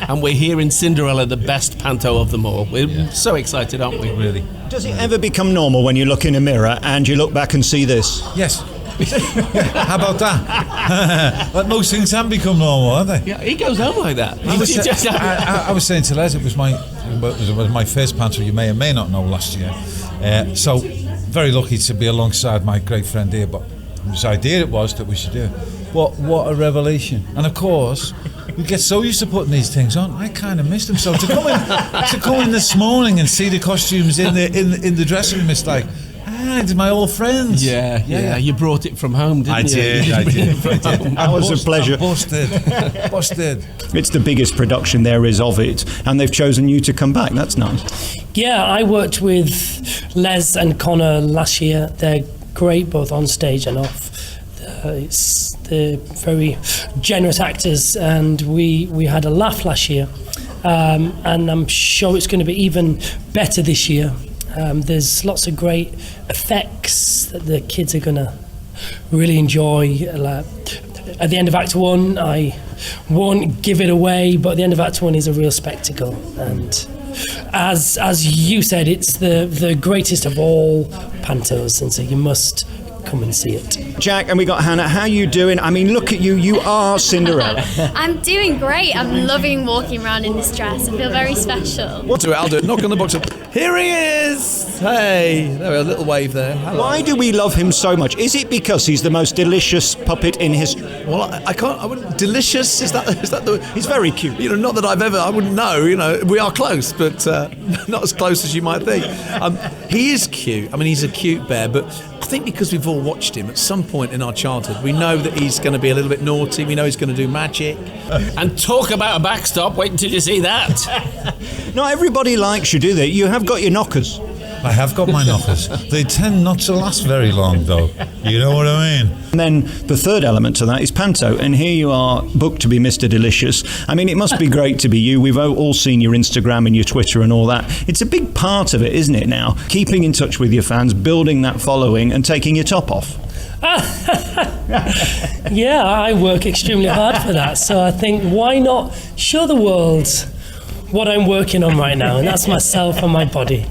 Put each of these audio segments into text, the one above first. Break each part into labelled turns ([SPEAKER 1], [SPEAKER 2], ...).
[SPEAKER 1] and we're here in Cinderella, the best panto of them all. We're so excited, aren't we?
[SPEAKER 2] Really.
[SPEAKER 3] Does it ever become normal when you look in a mirror and you look back and see this?
[SPEAKER 2] Yes. How about that? But most things have become normal, aren't they?
[SPEAKER 1] Yeah, he goes home like that.
[SPEAKER 2] I was saying to Les, it was my first panto, you may or may not know, last year. So very lucky to be alongside my great friend here, but whose idea it was that we should do it. What a revelation. And of course, we get so used to putting these things on, I kind of missed them. So to come in this morning and see the costumes in the dressing room, it's like, it's my old friends.
[SPEAKER 1] Yeah. You brought it from home, didn't you?
[SPEAKER 2] I did.
[SPEAKER 3] That was a pleasure.
[SPEAKER 2] Busted.
[SPEAKER 3] It's the biggest production there is of it, and they've chosen you to come back. That's nice.
[SPEAKER 4] Yeah, I worked with Les and Connor last year. They're great both on stage and off. They're very generous actors, and we had a laugh last year, and I'm sure it's going to be even better this year. There's lots of great effects that the kids are going to really enjoy. At the end of Act 1, I won't give it away, but at the end of Act 1 is a real spectacle. And as you said, it's the greatest of all pantos, and so you must come and see it.
[SPEAKER 3] Jack, and we got Hannah. How are you doing? I mean, look at you. You are Cinderella.
[SPEAKER 5] I'm doing great. I'm loving walking around in this dress. I feel very special.
[SPEAKER 6] I'll do it. Knock on the box. Here he is. Hey, there we go. A little wave there. Hello.
[SPEAKER 3] Why do we love him so much? Is it because he's the most delicious puppet in history?
[SPEAKER 6] Well, I wouldn't. Delicious? Is that the?
[SPEAKER 3] He's very cute.
[SPEAKER 6] You know, not that I wouldn't know. You know, we are close, but not as close as you might think. He is cute. I mean, he's a cute bear, but I think because we've all watched him at some point in our childhood, we know that he's going to be a little bit naughty. We know he's going to do magic.
[SPEAKER 1] And talk about a backstop. Wait until you see that.
[SPEAKER 3] Not everybody likes you, do they? You have got your knockers.
[SPEAKER 2] I have got my knockers. They tend not to last very long, though. You know what I mean?
[SPEAKER 3] And then the third element to that is panto, and here you are booked to be Mr. Delicious. I mean, it must be great to be you. We've all seen your Instagram and your Twitter and all that. It's a big part of it, isn't it now? Keeping in touch with your fans, building that following and taking your top off.
[SPEAKER 4] Yeah, I work extremely hard for that, so I think why not show the world what I'm working on right now, and that's myself and my body.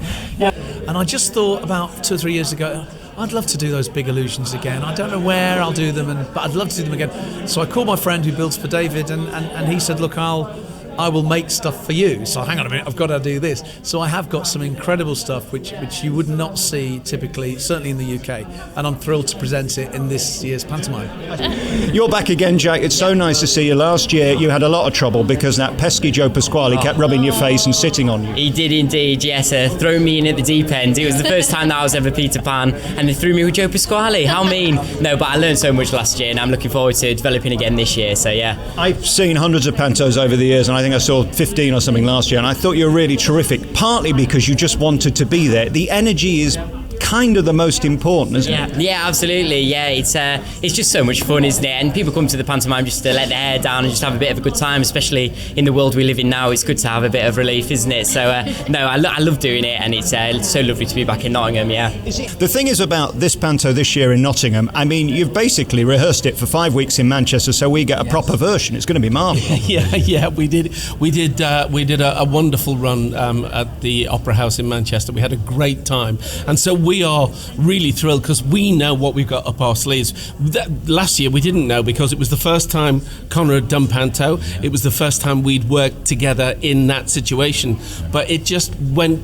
[SPEAKER 6] And I just thought about 2 or 3 years ago, I'd love to do those big illusions again. I don't know where I'll do them, but I'd love to do them again. So I called my friend who builds for David, and he said, look, I will make stuff for you. So hang on a minute, I've got to do this. So I have got some incredible stuff which you would not see typically, certainly in the UK, and I'm thrilled to present it in this year's pantomime.
[SPEAKER 3] You're back again, Jack. It's so nice to see you. Last year you had a lot of trouble because that pesky Joe Pasquale kept rubbing your face and sitting on you.
[SPEAKER 7] He did indeed, yes, throw me in at the deep end. It was the first time that I was ever Peter Pan, and they threw me with Joe Pasquale. How mean. No, but I learned so much last year, and I'm looking forward to developing again this year, so yeah.
[SPEAKER 3] I've seen hundreds of pantos over the years, and I think I saw 15 or something last year, and I thought you were really terrific, partly because you just wanted to be there. The energy is kind of the most important, isn't it?
[SPEAKER 7] Yeah, absolutely. Yeah, it's just so much fun, isn't it? And people come to the pantomime just to let their hair down and just have a bit of a good time, especially in the world we live in now. It's good to have a bit of relief, isn't it? So, I love doing it, and it's so lovely to be back in Nottingham, yeah.
[SPEAKER 3] The thing is about this panto this year in Nottingham, I mean, you've basically rehearsed it for 5 weeks in Manchester, so we get a proper version. It's going to be marvellous.
[SPEAKER 1] Yeah, we did a wonderful run at the Opera House in Manchester. We had a great time, and so we are really thrilled because we know what we've got up our sleeves. Last year we didn't know because it was the first time Connor had done panto. It was the first time we'd worked together in that situation, but it just went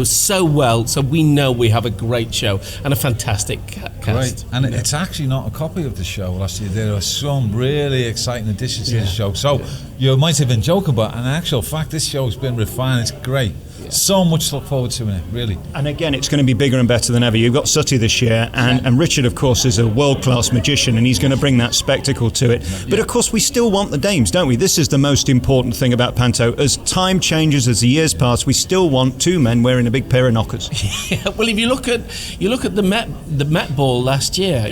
[SPEAKER 1] so well, so we know we have a great show and a fantastic cast.
[SPEAKER 2] Right, and it's actually not a copy of the show last year. There are some really exciting additions to the show, so you might have been joking, but in actual fact this show's been refined. It's great. So much to look forward to in it, really.
[SPEAKER 3] And again, it's going to be bigger and better than ever. You've got Sutty this year, and Richard, of course, is a world-class magician, and he's going to bring that spectacle to it. But of course, we still want the dames, don't we? This is the most important thing about panto. As time changes, as the years pass, we still want two men wearing a big pair of knockers.
[SPEAKER 1] Yeah, well, if you look at the Met Ball last year,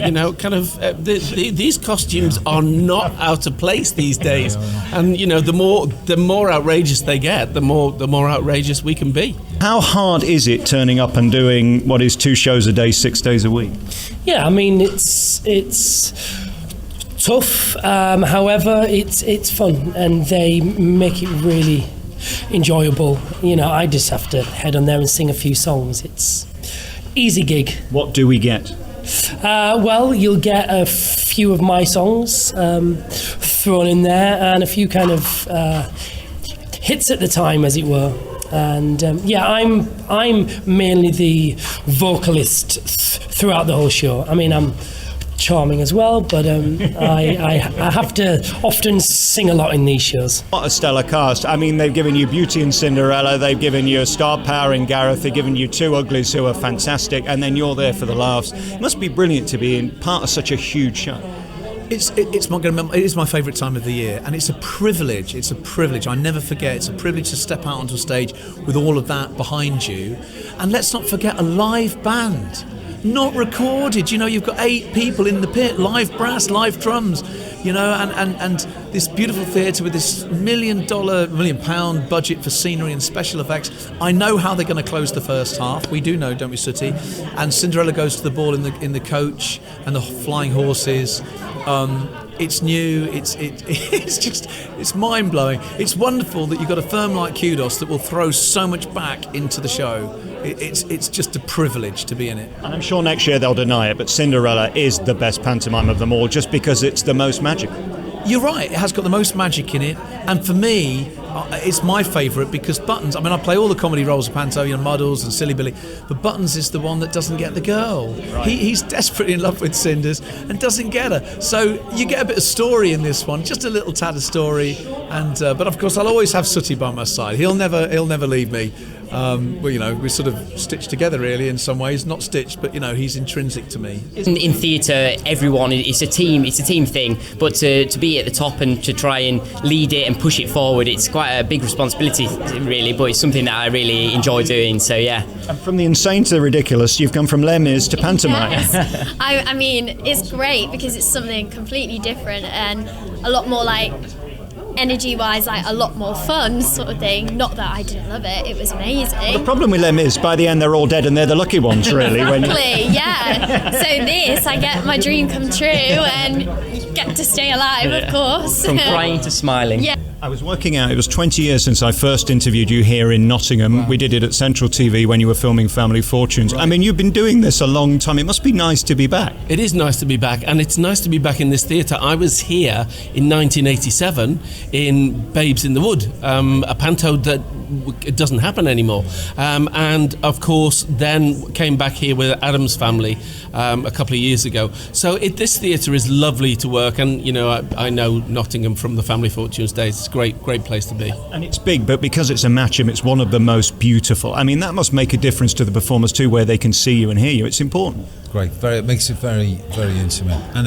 [SPEAKER 1] these costumes are not out of place these days, and the more outrageous they get, the more outrageous we can be.
[SPEAKER 3] How hard is it turning up and doing what is 2 shows a day, 6 days a week?
[SPEAKER 4] Yeah, I mean it's tough. However, it's fun, and they make it really enjoyable. You know, I just have to head on there and sing a few songs. It's easy gig.
[SPEAKER 3] What do we get?
[SPEAKER 4] Well, you'll get a few of my songs thrown in there, and a few kind of hits at the time, as it were. And I'm mainly the vocalist throughout the whole show. I mean, I'm charming as well, but I have to often sing a lot in these shows.
[SPEAKER 3] What a stellar cast. I mean, they've given you Beauty and Cinderella, they've given you a star power in Gareth, they've given you two uglies who are fantastic, and then you're there for the laughs. It must be brilliant to be in part of such a huge show.
[SPEAKER 6] It is my favourite time of the year, and it's a privilege. It's a privilege. I never forget. It's a privilege to step out onto a stage with all of that behind you, and let's not forget a live band, not recorded. You know, you've got 8 people in the pit, live brass, live drums. You know, and this beautiful theatre with this £1 million budget for scenery and special effects. I know how they're going to close the first half. We do know, don't we, Sooty? And Cinderella goes to the ball in the coach and the flying horses. It's new. It's mind blowing. It's wonderful that you've got a firm like Kudos that will throw so much back into the show. It's just a privilege to be in it.
[SPEAKER 3] And I'm sure next year they'll deny it, but Cinderella is the best pantomime of them all, just because it's the most magical.
[SPEAKER 6] You're right, it has got the most magic in it, and for me, it's my favourite because Buttons, I mean, I play all the comedy roles of Panto, you know, Muddles and Silly Billy, but Buttons is the one that doesn't get the girl. Right. He's desperately in love with Cinders and doesn't get her. So you get a bit of story in this one, just a little tad of story, and but of course I'll always have Sooty by my side. He'll never leave me. Well, you know, we're sort of stitched together really in some ways, not stitched, but you know, he's intrinsic to me.
[SPEAKER 7] In theatre, everyone, it's a team thing, but to be at the top and to try and lead it and push it forward, it's quite a big responsibility really, but it's something that I really enjoy doing, so yeah.
[SPEAKER 3] And from the insane to the ridiculous, you've gone from Les Mis to pantomime.
[SPEAKER 5] Yes. I mean, it's great because it's something completely different and a lot more like energy-wise, like a lot more fun sort of thing. Not that I didn't love it, it was amazing.
[SPEAKER 3] The problem with them is, by the end, they're all dead and they're the lucky ones, really.
[SPEAKER 5] Exactly, yeah. So this, I get my dream come true and get to stay alive, of course.
[SPEAKER 7] From crying to smiling.
[SPEAKER 5] Yeah.
[SPEAKER 3] I was working out, it was 20 years since I first interviewed you here in Nottingham. Wow. We did it at Central TV when you were filming Family Fortunes. Right. I mean, you've been doing this a long time. It must be nice to be back.
[SPEAKER 1] It is nice to be back, and it's nice to be back in this theatre. I was here in 1987 in Babes in the Wood, a panto that it doesn't happen anymore. And of course, then came back here with Adam's Family a couple of years ago. So this theatre is lovely to work, and you know, I know Nottingham from the Family Fortunes days. It's a great place to be.
[SPEAKER 3] And it's big, but because it's a Matcham, it's one of the most beautiful. I mean, that must make a difference to the performers too, where they can see you and hear you. It's important.
[SPEAKER 2] Great, it makes it very, very intimate. And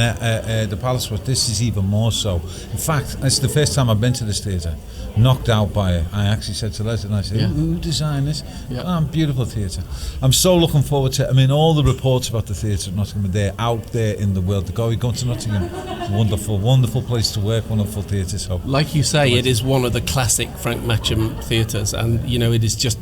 [SPEAKER 2] the Palace, this is even more so. In fact, it's the first time I've been to this theatre. Knocked out by it. I actually said to Leslie, and I said, who designed this? Yeah. Beautiful theatre. I'm so looking forward to it. I mean, all the reports about the theatre at Nottingham, they're out there in the world. You're going to Nottingham. Wonderful place to work, wonderful theatre. So,
[SPEAKER 1] like you say, it is one of the classic Frank Matcham theatres, and you know, it is just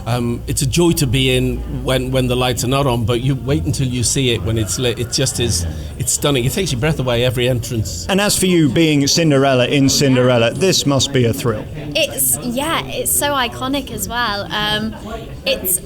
[SPEAKER 1] it's a joy to be in when the lights are not on, but you wait until you see it when it's lit. It just is, it's stunning. It takes your breath away every entrance.
[SPEAKER 3] And as for you being Cinderella in Cinderella, this must be a thrill.
[SPEAKER 5] It's so iconic as well. It's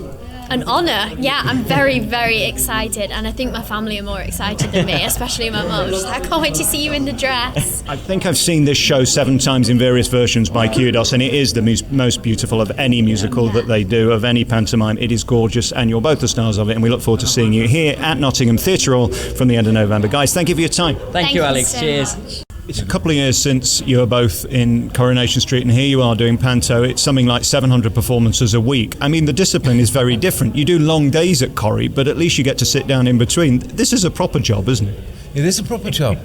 [SPEAKER 5] an honour. Yeah, I'm very, very excited, and I think my family are more excited than me, especially my mum. She's like, I can't wait to see you in the dress.
[SPEAKER 3] I think I've seen this show 7 times in various versions by Kudos, and it is the most beautiful of any musical that they do, of any pantomime. It is gorgeous, and you're both the stars of it, and we look forward to seeing you here at Nottingham Theatre Hall from the end of November. Guys, thank you for your time.
[SPEAKER 7] Thank you, Alex.
[SPEAKER 5] So
[SPEAKER 7] cheers.
[SPEAKER 5] Much.
[SPEAKER 3] It's a couple of years since you were both in Coronation Street, and here you are doing panto. It's something like 700 performances a week. I mean, the discipline is very different. You do long days at Corrie, but at least you get to sit down in between. This is a proper job, isn't it?
[SPEAKER 2] It is a proper job.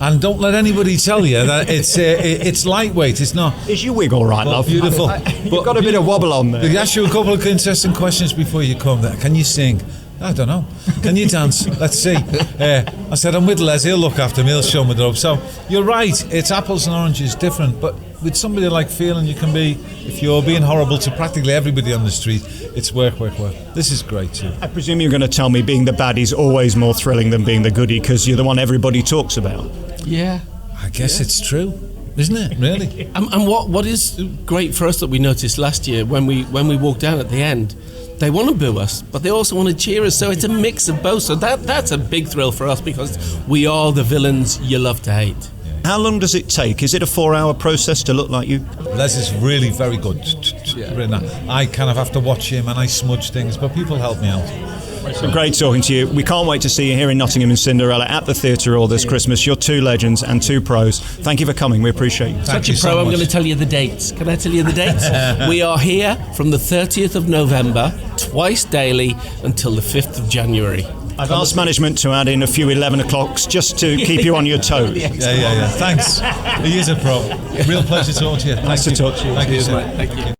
[SPEAKER 2] And don't let anybody tell you that it's lightweight. It's not.
[SPEAKER 3] Is your wig all right, love?
[SPEAKER 2] Beautiful.
[SPEAKER 3] You've got a bit of wobble on there.
[SPEAKER 2] They ask you a couple of interesting questions before you come there. Can you sing? I don't know. Can you dance? Let's see. I said, I'm with Les, he'll look after me, he'll show me the rope. So you're right, it's apples and oranges, different, but with somebody like Phelan, you can be, if you're being horrible to practically everybody on the street, it's work. This is great too.
[SPEAKER 3] I presume you're going to tell me being the baddie's always more thrilling than being the goodie, because you're the one everybody talks about.
[SPEAKER 1] Yeah.
[SPEAKER 2] I guess it's true, isn't it? Really?
[SPEAKER 1] And what is great for us that we noticed last year when we walked down at the end, they want to boo us, but they also want to cheer us. So it's a mix of both. So that's a big thrill for us because we are the villains you love to hate.
[SPEAKER 3] How long does it take? Is it a 4-hour process to look like you?
[SPEAKER 2] Les is really very good. I kind of have to watch him and I smudge things, but people help me out.
[SPEAKER 3] It's been great talking to you. We can't wait to see you here in Nottingham in Cinderella at the Theatre all this Christmas. You're two legends and two pros. Thank you for coming. We appreciate you.
[SPEAKER 1] Such a pro, I'm going to tell you the dates. Can I tell you the dates? We are here from the 30th of November, twice daily, until the 5th of January.
[SPEAKER 3] I've asked management to add in a few 11 o'clocks just to keep you on your toes.
[SPEAKER 2] Yeah. Thanks. He is a pro. Real pleasure talking to you.
[SPEAKER 3] Nice to talk to you.
[SPEAKER 2] Thank you, sir.
[SPEAKER 1] Thank you.